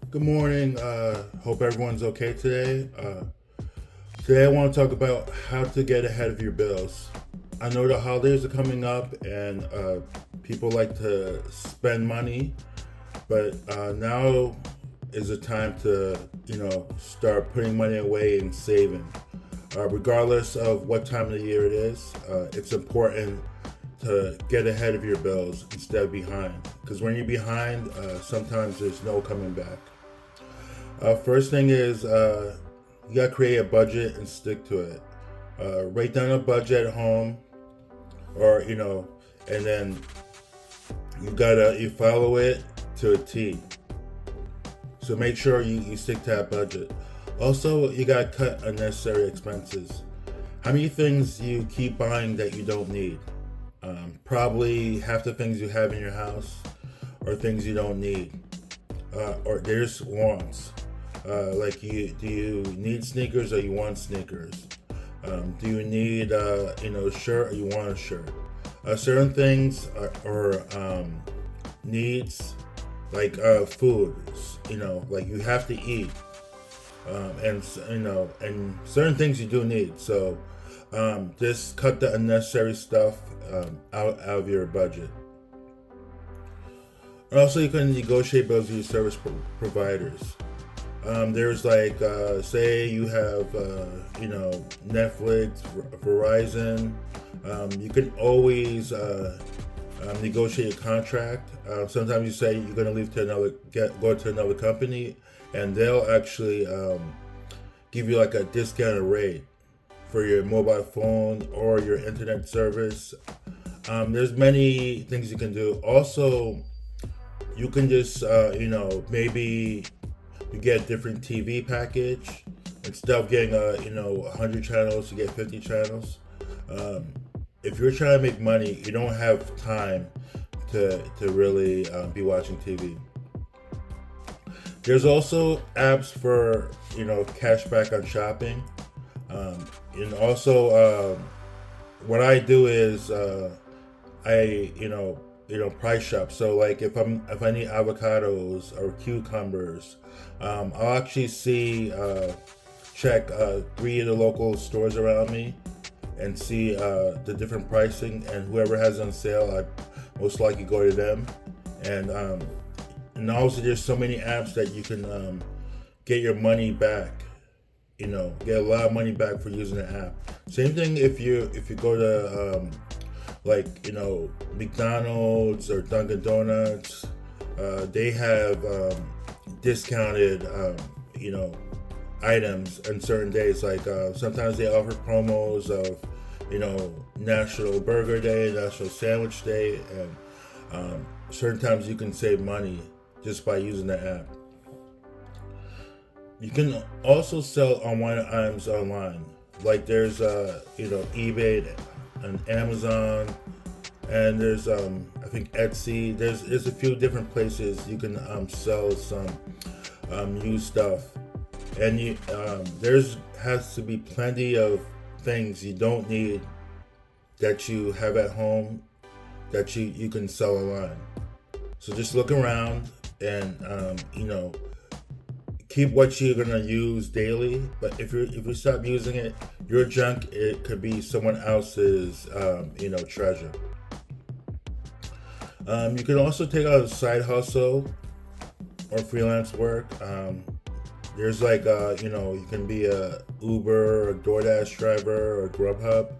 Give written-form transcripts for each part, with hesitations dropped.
Good morning. Hope everyone's okay today. Today I want to talk about how to get ahead of your bills. I know the holidays are coming up and people like to spend money, but now is the time to, start putting money away and saving. Regardless of what time of the year it is, it's important to get ahead of your bills instead of behind. Because when you're behind, sometimes there's no coming back. First thing is you gotta create a budget and stick to it. Write down a budget at home, or and then you follow it to a T. So make sure you stick to that budget. Also, you gotta cut unnecessary expenses. How many things do you keep buying that you don't need? Probably half the things you have in your house are things you don't need, or there's wants. Do you need sneakers or you want sneakers? Do you need a shirt or you want a shirt? Certain things are needs, like food. Like you have to eat, and certain things you do need. So just cut the unnecessary stuff out of your budget. And also, you can negotiate bills with your service providers. There's say you have, Netflix, Verizon. You can always negotiate a contract. Sometimes you say you're going to go to another company, and they'll actually give you like a discounted rate for your mobile phone or your internet service. There's many things you can do. Also, you can just, maybe you get a different TV package instead of getting 100 channels. You get 50 channels. If you're trying to make money, you don't have time to really be watching TV. There's also apps for cash back on shopping, and also what I do is I price shop. So like if I need avocados or cucumbers, I'll actually check 3 of the local stores around me and see the different pricing, and whoever has it on sale, I most likely go to them. And also there's so many apps that you can get your money back. Get a lot of money back for using the app. Same thing if you go to McDonald's or Dunkin' Donuts. They have discounted items on certain days. Like sometimes they offer promos of National Burger Day, National Sandwich Day, and certain times you can save money just by using the app. You can also sell unwanted items online. Like there's eBay and Amazon, and there's I think Etsy. There's a few different places you can sell some used stuff, and there's has to be plenty of things you don't need that you have at home that you can sell online. So just look around and keep what you're gonna use daily. But if you stop using it, your junk, it could be someone else's treasure. You can also take out a side hustle or freelance work. There's you can be a Uber or DoorDash driver or Grubhub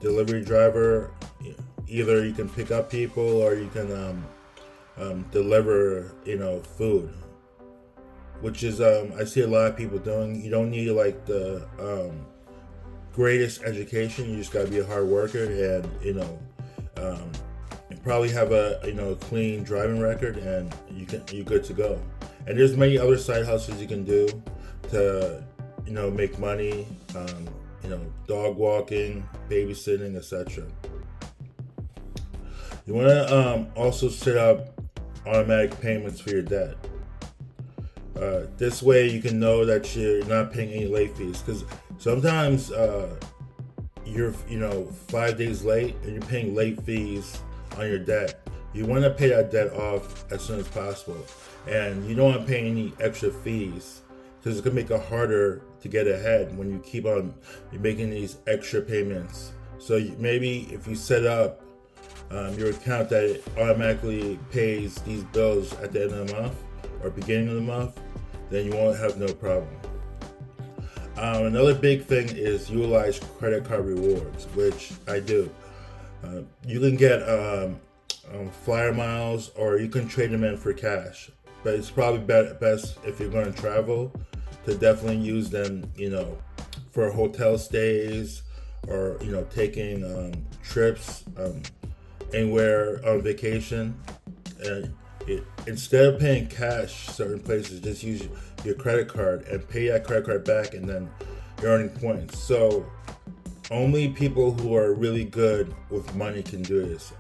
delivery driver. Either you can pick up people or you can deliver food, which is I see a lot of people doing. You don't need like the greatest education. You just gotta be a hard worker and and probably have a clean driving record, and you're good to go. And there's many other side hustles you can do to make money. Dog walking, babysitting, etc. You want to also set up automatic payments for your debt. This way you can know that you're not paying any late fees, because sometimes you're 5 days late and you're paying late fees on your debt. you want to pay that debt off as soon as possible, and you don't want to pay any extra fees because it's gonna make it harder to get ahead when you keep on making these extra payments. So maybe if you set up your account that it automatically pays these bills at the end of the month or beginning of the month, then you won't have no problem. Another big thing is utilize credit card rewards, which I do. You can get flyer miles, or you can trade them in for cash. But it's probably best if you're going to travel to definitely use them, for hotel stays, or taking trips anywhere on vacation. And instead of paying cash certain places, just use your credit card and pay that credit card back, and then you're earning points. So only people who are really good with money can do this.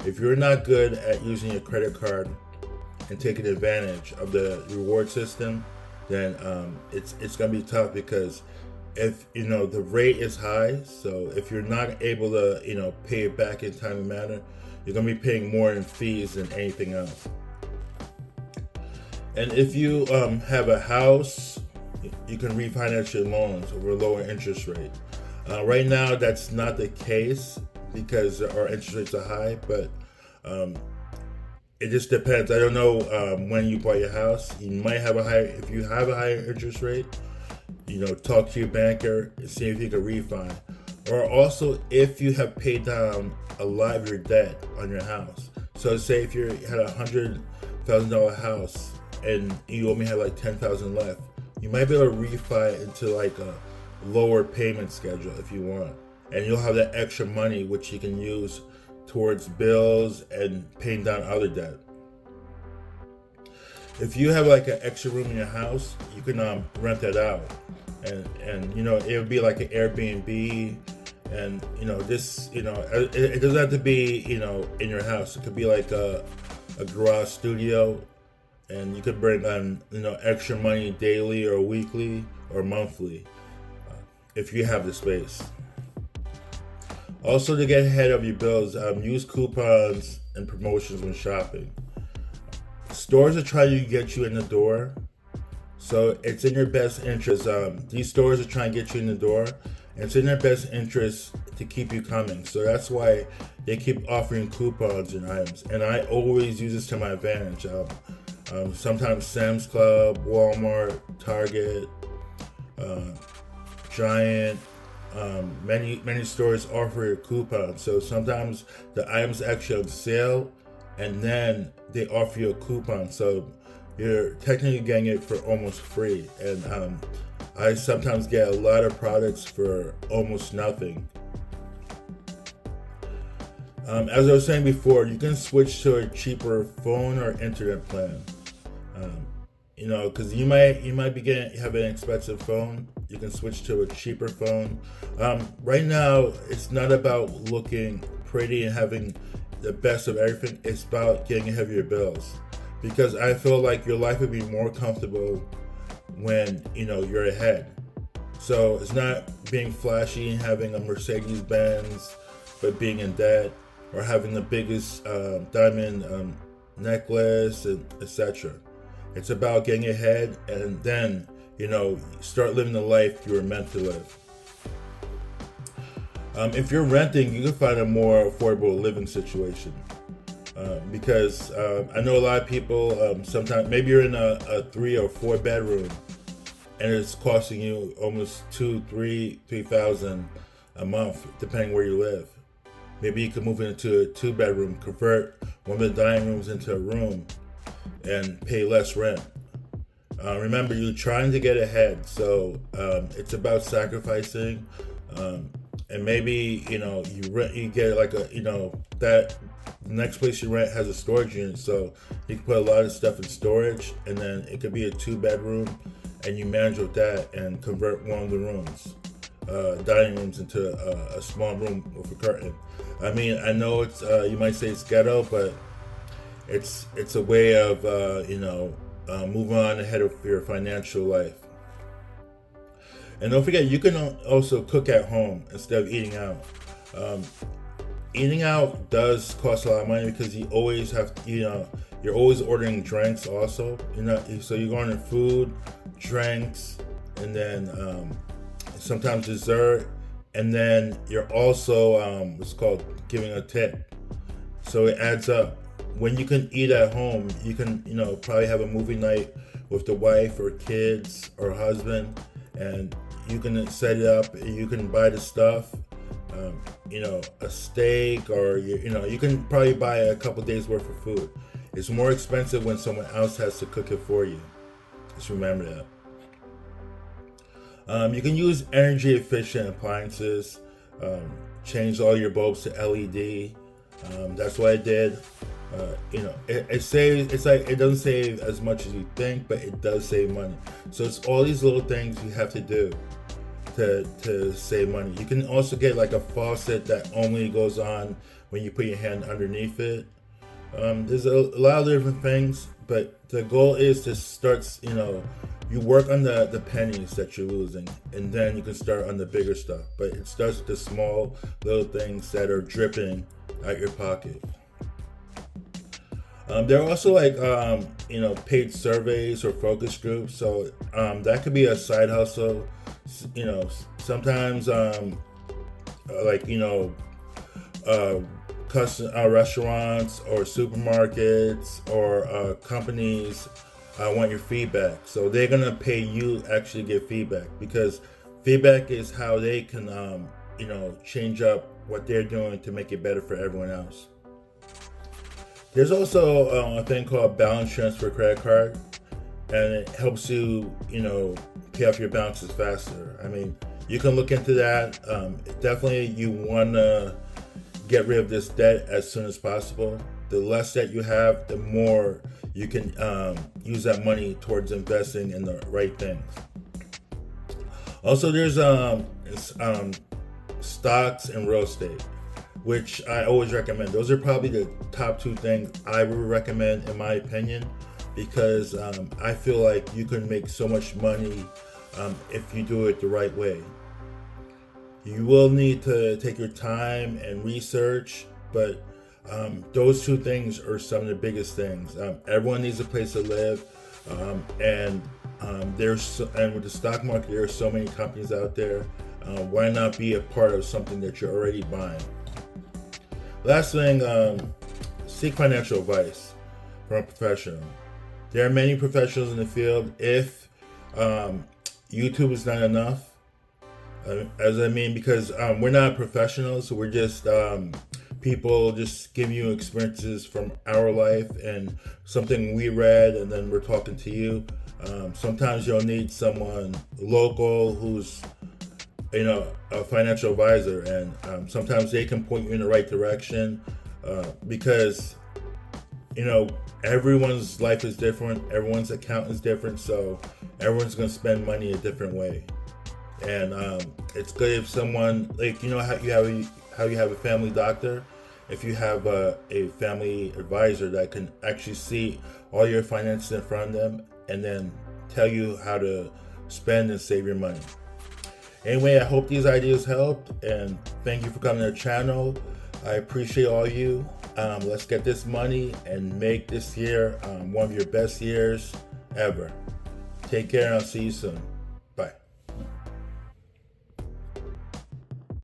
If you're not good at using your credit card and taking advantage of the reward system, then it's gonna be tough, because if the rate is high, so if you're not able to pay it back in time and manner, you're gonna be paying more in fees than anything else. And if you have a house, you can refinance your loans over a lower interest rate. Right now, that's not the case because our interest rates are high, but it just depends. I don't know when you buy your house. You might have if you have a higher interest rate, talk to your banker and see if you can refi. Or also, if you have paid down a lot of your debt on your house. So say if you had $100,000 house and you only have like $10,000 left, you might be able to refi into like a lower payment schedule if you want, and you'll have that extra money which you can use towards bills and paying down other debt. If you have like an extra room in your house, you can rent that out, and it would be like an Airbnb, and this it doesn't have to be in your house. It could be like a garage studio, and you could bring on extra money daily or weekly or monthly if you have the space. Also, to get ahead of your bills, use coupons and promotions when shopping. Stores are trying to get you in the door, so it's in your best interest. These stores are trying to get you in the door, and it's in their best interest to keep you coming. So that's why they keep offering coupons and items, and I always use this to my advantage. Sometimes Sam's Club, Walmart, Target, Giant, many stores offer a coupon. So sometimes the items actually on sale, and then they offer you a coupon. So you're technically getting it for almost free. And I sometimes get a lot of products for almost nothing. As I was saying before, you can switch to a cheaper phone or internet plan. Because you might have an expensive phone. You can switch to a cheaper phone. Right now, it's not about looking pretty and having the best of everything. It's about getting ahead of your bills, because I feel like your life would be more comfortable when you're ahead. So it's not being flashy and having a Mercedes Benz, but being in debt, or having the biggest diamond necklace, and etc. It's about getting ahead, and then start living the life you were meant to live. If you're renting, you can find a more affordable living situation, because I know a lot of people. Sometimes maybe you're in a 3 or 4 bedroom, and it's costing you almost $3,000 a month, depending where you live. Maybe you can move into a 2 bedroom, convert one of the dining rooms into a room, and pay less rent. Remember, you're trying to get ahead, so it's about sacrificing. And maybe you get like that the next place you rent has a storage unit, so you can put a lot of stuff in storage, and then it could be a 2 bedroom, and you manage with that and convert one of the rooms, dining rooms, into a small room with a curtain. I mean, I know it's you might say it's ghetto, but it's a way of moving on ahead of your financial life. And don't forget, you can also cook at home instead of eating out. Eating out does cost a lot of money because you always have, you're always ordering drinks also. So you're going to food, drinks, and then sometimes dessert, and then you're also what's called giving a tip. So it adds up. When you can eat at home, you can, probably have a movie night with the wife or kids or husband, and you can set it up. You can buy the stuff, a steak, or you can probably buy a couple days worth of food. It's more expensive when someone else has to cook it for you. Just remember that. You can use energy efficient appliances. Change all your bulbs to LED. That's what I did. It saves. It's like it doesn't save as much as you think, but it does save money. So it's all these little things you have to do to save money. You can also get like a faucet that only goes on when you put your hand underneath it. There's a lot of different things, but the goal is to start. You work on the pennies that you're losing, and then you can start on the bigger stuff. But it starts with the small little things that are dripping out your pocket. There are also like paid surveys or focus groups, so that could be a side hustle. Sometimes custom restaurants or supermarkets or companies want your feedback, so they're gonna pay you actually get feedback, because feedback is how they can change up what they're doing to make it better for everyone else. There's also a thing called balance transfer credit card, and it helps you, pay off your balances faster. I mean, you can look into that. Definitely, you want to get rid of this debt as soon as possible. The less debt you have, the more you can use that money towards investing in the right things. Also, there's stocks and real estate, which I always recommend. Those are probably the top two things I would recommend, in my opinion, because I feel like you can make so much money if you do it the right way. You will need to take your time and research, but those two things are some of the biggest things. Everyone needs a place to live, and with the stock market, there are so many companies out there. Why not be a part of something that you're already buying? Last thing, seek financial advice from a professional. There are many professionals in the field. If YouTube is not enough, because we're not professionals, so we're just people just giving you experiences from our life and something we read, and then we're talking to you. Sometimes you'll need someone local who's a financial advisor, and sometimes they can point you in the right direction, because everyone's life is different, everyone's account is different, so everyone's going to spend money a different way. And it's good if someone, like, how you have a family doctor, if you have a family advisor that can actually see all your finances in front of them and then tell you how to spend and save your money. Anyway, I hope these ideas helped, and thank you for coming to the channel. I appreciate all of you. Let's get this money and make this year one of your best years ever. Take care, and I'll see you soon.